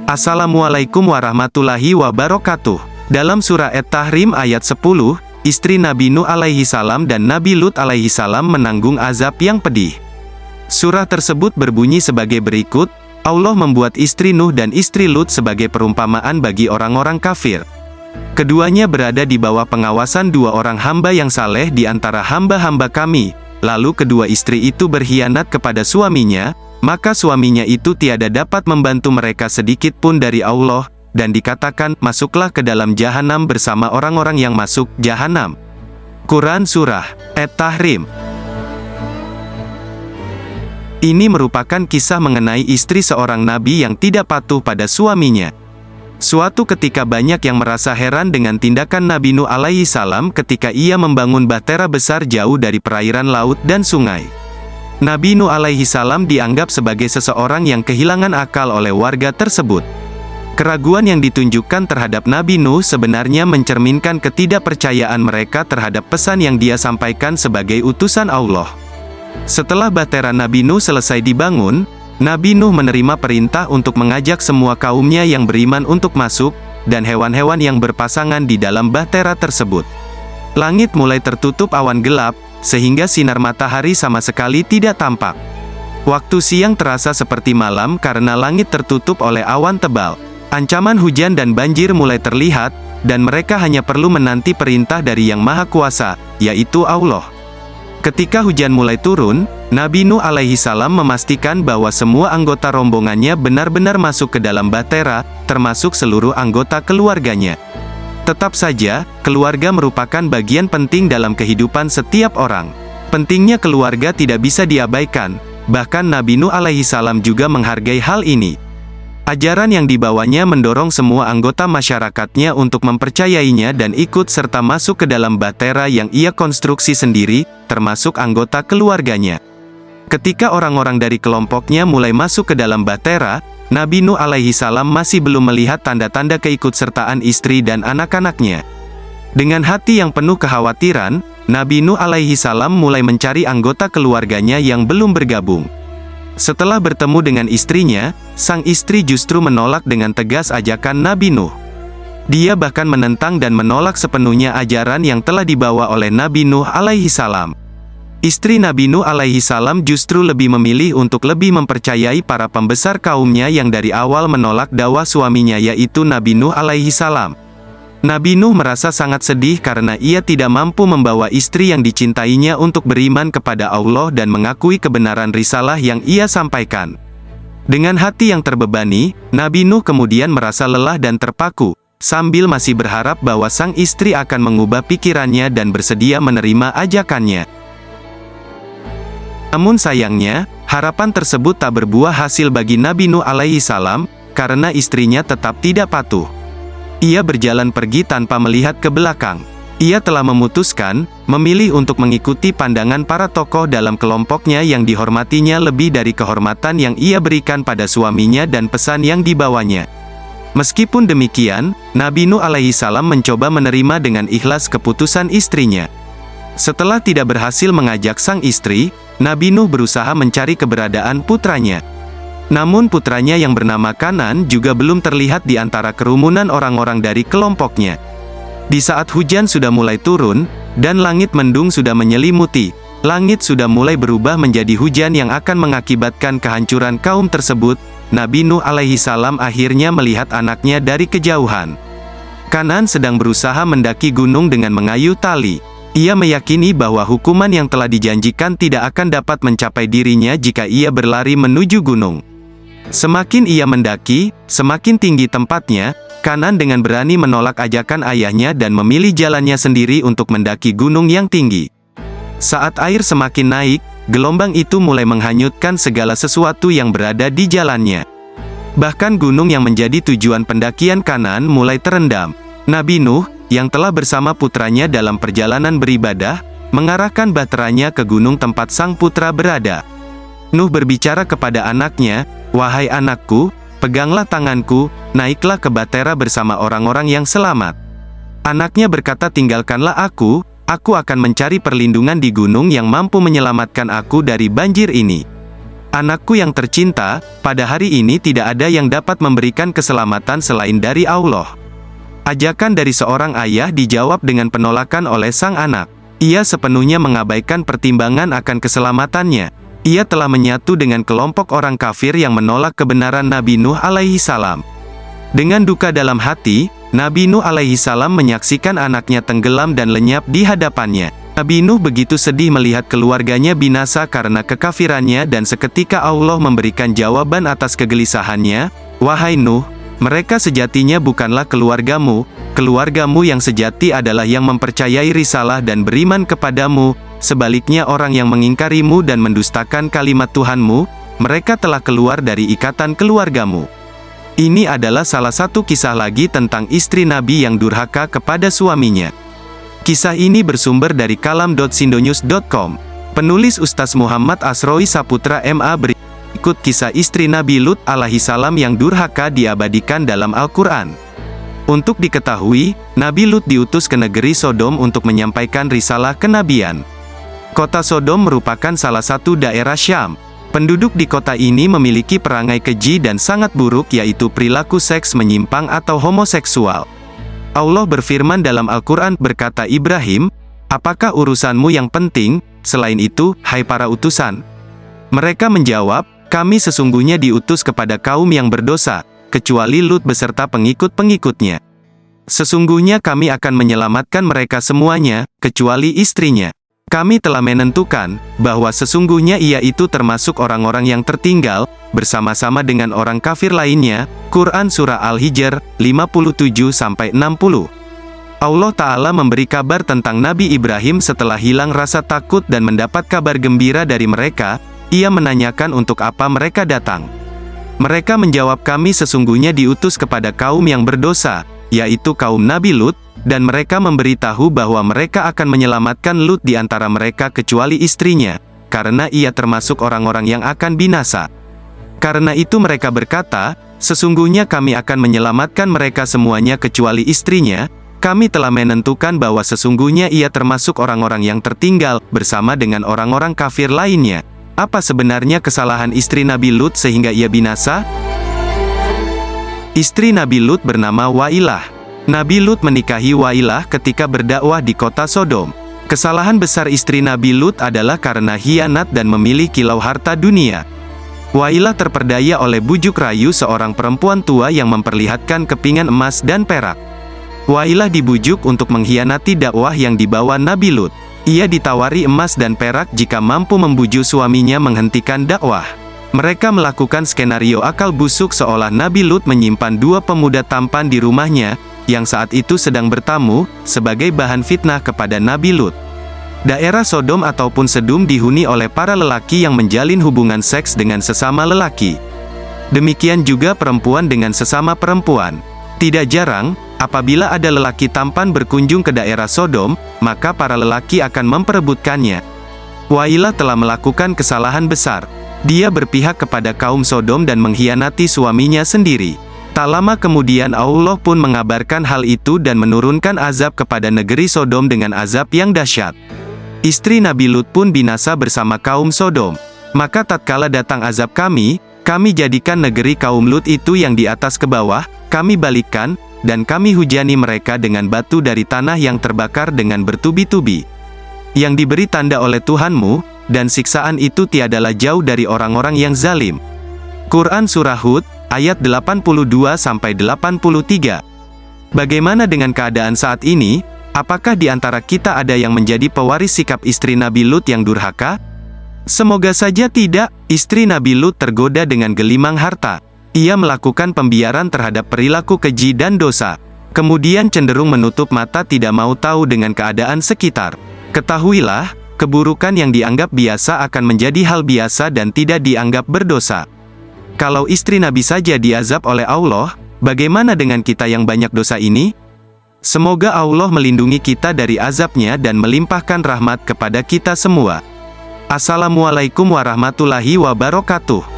Assalamualaikum warahmatullahi wabarakatuh. Dalam surah At-Tahrim ayat 10, istri Nabi Nuh alaihi salam dan Nabi Lut alaihi salam menanggung azab yang pedih. Surah tersebut berbunyi sebagai berikut, Allah membuat istri Nuh dan istri Lut sebagai perumpamaan bagi orang-orang kafir. Keduanya berada di bawah pengawasan dua orang hamba yang saleh di antara hamba-hamba kami. Lalu kedua istri itu berkhianat kepada suaminya, maka suaminya itu tiada dapat membantu mereka sedikit pun dari Allah, dan dikatakan, masuklah ke dalam jahanam bersama orang-orang yang masuk jahanam. Quran Surah At-Tahrim. Ini merupakan kisah mengenai istri seorang nabi yang tidak patuh pada suaminya. Suatu ketika banyak yang merasa heran dengan tindakan Nabi Nuh alaihi salam ketika ia membangun bahtera besar jauh dari perairan laut dan sungai. Nabi Nuh alaihi salam dianggap sebagai seseorang yang kehilangan akal oleh warga tersebut. Keraguan yang ditunjukkan terhadap Nabi Nuh sebenarnya mencerminkan ketidakpercayaan mereka terhadap pesan yang dia sampaikan sebagai utusan Allah. Setelah bahtera Nabi Nuh selesai dibangun, Nabi Nuh menerima perintah untuk mengajak semua kaumnya yang beriman untuk masuk, dan hewan-hewan yang berpasangan di dalam bahtera tersebut. Langit mulai tertutup awan gelap, sehingga sinar matahari sama sekali tidak tampak. Waktu siang terasa seperti malam karena langit tertutup oleh awan tebal. Ancaman hujan dan banjir mulai terlihat, dan mereka hanya perlu menanti perintah dari Yang Maha Kuasa, yaitu Allah. Ketika hujan mulai turun, Nabi Nuh alaihi salam memastikan bahwa semua anggota rombongannya benar-benar masuk ke dalam bahtera, termasuk seluruh anggota keluarganya. Tetap saja, keluarga merupakan bagian penting dalam kehidupan setiap orang. Pentingnya keluarga tidak bisa diabaikan, bahkan Nabi Nuh alaihi salam juga menghargai hal ini. Ajaran yang dibawanya mendorong semua anggota masyarakatnya untuk mempercayainya dan ikut serta masuk ke dalam bahtera yang ia konstruksi sendiri, termasuk anggota keluarganya. Ketika orang-orang dari kelompoknya mulai masuk ke dalam bahtera, Nabi Nuh alaihi salam masih belum melihat tanda-tanda keikutsertaan istri dan anak-anaknya. Dengan hati yang penuh kekhawatiran, Nabi Nuh alaihi salam mulai mencari anggota keluarganya yang belum bergabung. Setelah bertemu dengan istrinya, sang istri justru menolak dengan tegas ajakan Nabi Nuh. Dia bahkan menentang dan menolak sepenuhnya ajaran yang telah dibawa oleh Nabi Nuh alaihi salam. Istri Nabi Nuh alaihi salam justru lebih memilih untuk lebih mempercayai para pembesar kaumnya yang dari awal menolak dakwah suaminya, yaitu Nabi Nuh alaihi salam. Nabi Nuh merasa sangat sedih karena ia tidak mampu membawa istri yang dicintainya untuk beriman kepada Allah dan mengakui kebenaran risalah yang ia sampaikan. Dengan hati yang terbebani, Nabi Nuh kemudian merasa lelah dan terpaku, sambil masih berharap bahwa sang istri akan mengubah pikirannya dan bersedia menerima ajakannya. Namun sayangnya, harapan tersebut tak berbuah hasil bagi Nabi Nuh alaihi salam, karena istrinya tetap tidak patuh. Ia berjalan pergi tanpa melihat ke belakang. Ia telah memutuskan, memilih untuk mengikuti pandangan para tokoh dalam kelompoknya yang dihormatinya lebih dari kehormatan yang ia berikan pada suaminya dan pesan yang dibawanya. Meskipun demikian, Nabi Nuh alaihi salam mencoba menerima dengan ikhlas keputusan istrinya. Setelah tidak berhasil mengajak sang istri, Nabi Nuh berusaha mencari keberadaan putranya. Namun putranya yang bernama Kanan juga belum terlihat di antara kerumunan orang-orang dari kelompoknya. Di saat hujan sudah mulai turun, dan langit mendung sudah menyelimuti, langit sudah mulai berubah menjadi hujan yang akan mengakibatkan kehancuran kaum tersebut, Nabi Nuh alaihi salam akhirnya melihat anaknya dari kejauhan. Kanan sedang berusaha mendaki gunung dengan mengayuh tali. Ia meyakini bahwa hukuman yang telah dijanjikan tidak akan dapat mencapai dirinya jika ia berlari menuju gunung. Semakin ia mendaki, semakin tinggi tempatnya. Kanan dengan berani menolak ajakan ayahnya dan memilih jalannya sendiri untuk mendaki gunung yang tinggi. Saat air semakin naik, gelombang itu mulai menghanyutkan segala sesuatu yang berada di jalannya. Bahkan gunung yang menjadi tujuan pendakian Kanan mulai terendam. Nabi Nuh, yang telah bersama putranya dalam perjalanan beribadah, mengarahkan bahteranya ke gunung tempat sang putra berada. Nuh berbicara kepada anaknya, "Wahai anakku, peganglah tanganku, naiklah ke bahtera bersama orang-orang yang selamat." Anaknya berkata, "Tinggalkanlah aku akan mencari perlindungan di gunung yang mampu menyelamatkan aku dari banjir ini." Anakku yang tercinta, pada hari ini tidak ada yang dapat memberikan keselamatan selain dari Allah. Ajakan dari seorang ayah dijawab dengan penolakan oleh sang anak. Ia sepenuhnya mengabaikan pertimbangan akan keselamatannya. Ia telah menyatu dengan kelompok orang kafir yang menolak kebenaran Nabi Nuh alaihi salam. Dengan duka dalam hati, Nabi Nuh alaihi salam menyaksikan anaknya tenggelam dan lenyap di hadapannya. Nabi Nuh begitu sedih melihat keluarganya binasa karena kekafirannya dan seketika Allah memberikan jawaban atas kegelisahannya, "Wahai Nuh, mereka sejatinya bukanlah keluargamu. Keluargamu yang sejati adalah yang mempercayai risalah dan beriman kepadamu. Sebaliknya orang yang mengingkarimu dan mendustakan kalimat Tuhanmu, mereka telah keluar dari ikatan keluargamu." Ini adalah salah satu kisah lagi tentang istri Nabi yang durhaka kepada suaminya. Kisah ini bersumber dari kalam.sindonews.com. Penulis Ustaz Muhammad Asroi Saputra MA berikut kisah istri Nabi Lut alaihi salam yang durhaka diabadikan dalam Al-Quran. Untuk diketahui, Nabi Lut diutus ke negeri Sodom untuk menyampaikan risalah kenabian. Kota Sodom merupakan salah satu daerah Syam. Penduduk di kota ini memiliki perangai keji dan sangat buruk, yaitu perilaku seks menyimpang atau homoseksual. Allah berfirman dalam Al-Quran, berkata Ibrahim, "Apakah urusanmu yang penting, selain itu, hai para utusan?" Mereka menjawab, "Kami sesungguhnya diutus kepada kaum yang berdosa, kecuali Lut beserta pengikut-pengikutnya. Sesungguhnya kami akan menyelamatkan mereka semuanya, kecuali istrinya. Kami telah menentukan, bahwa sesungguhnya ia itu termasuk orang-orang yang tertinggal, bersama-sama dengan orang kafir lainnya." Quran Surah Al-Hijr, 57-60. Allah Ta'ala memberi kabar tentang Nabi Ibrahim setelah hilang rasa takut dan mendapat kabar gembira dari mereka. Ia menanyakan untuk apa mereka datang. Mereka menjawab, "Kami sesungguhnya diutus kepada kaum yang berdosa, yaitu kaum Nabi Lut, dan mereka memberitahu bahwa mereka akan menyelamatkan Lut di antara mereka kecuali istrinya, karena ia termasuk orang-orang yang akan binasa. Karena itu mereka berkata, sesungguhnya kami akan menyelamatkan mereka semuanya kecuali istrinya. Kami telah menentukan bahwa sesungguhnya ia termasuk orang-orang yang tertinggal, bersama dengan orang-orang kafir lainnya." Apa sebenarnya kesalahan istri Nabi Lut sehingga ia binasa? Istri Nabi Lut bernama Wailah. Nabi Lut menikahi Wailah ketika berdakwah di kota Sodom. Kesalahan besar istri Nabi Lut adalah karena khianat dan memilih kilau harta dunia. Wailah terperdaya oleh bujuk rayu seorang perempuan tua yang memperlihatkan kepingan emas dan perak. Wailah dibujuk untuk mengkhianati dakwah yang dibawa Nabi Lut. Ia ditawari emas dan perak jika mampu membujuk suaminya menghentikan dakwah. Mereka melakukan skenario akal busuk seolah Nabi Lut menyimpan dua pemuda tampan di rumahnya, yang saat itu sedang bertamu, sebagai bahan fitnah kepada Nabi Lut. Daerah Sodom ataupun Sedum dihuni oleh para lelaki yang menjalin hubungan seks dengan sesama lelaki. Demikian juga perempuan dengan sesama perempuan. Tidak jarang, apabila ada lelaki tampan berkunjung ke daerah Sodom, maka para lelaki akan memperebutkannya. Wailah telah melakukan kesalahan besar. Dia berpihak kepada kaum Sodom dan mengkhianati suaminya sendiri. Tak lama kemudian Allah pun mengabarkan hal itu dan menurunkan azab kepada negeri Sodom dengan azab yang dahsyat. Istri Nabi Lut pun binasa bersama kaum Sodom. Maka tatkala datang azab kami jadikan negeri kaum Lut itu yang di atas ke bawah, kami balikkan, dan kami hujani mereka dengan batu dari tanah yang terbakar dengan bertubi-tubi. Yang diberi tanda oleh Tuhanmu, dan siksaan itu tiadalah jauh dari orang-orang yang zalim. Quran Surah Hud, ayat 82-83. Bagaimana dengan keadaan saat ini? Apakah di antara kita ada yang menjadi pewaris sikap istri Nabi Lut yang durhaka? Semoga saja tidak. Istri Nabi Lut tergoda dengan gelimang harta. Ia melakukan pembiaran terhadap perilaku keji dan dosa. Kemudian cenderung menutup mata, tidak mau tahu dengan keadaan sekitar. Ketahuilah, keburukan yang dianggap biasa akan menjadi hal biasa dan tidak dianggap berdosa. Kalau istri Nabi saja diazab oleh Allah, bagaimana dengan kita yang banyak dosa ini? Semoga Allah melindungi kita dari azabnya dan melimpahkan rahmat kepada kita semua. Assalamualaikum warahmatullahi wabarakatuh.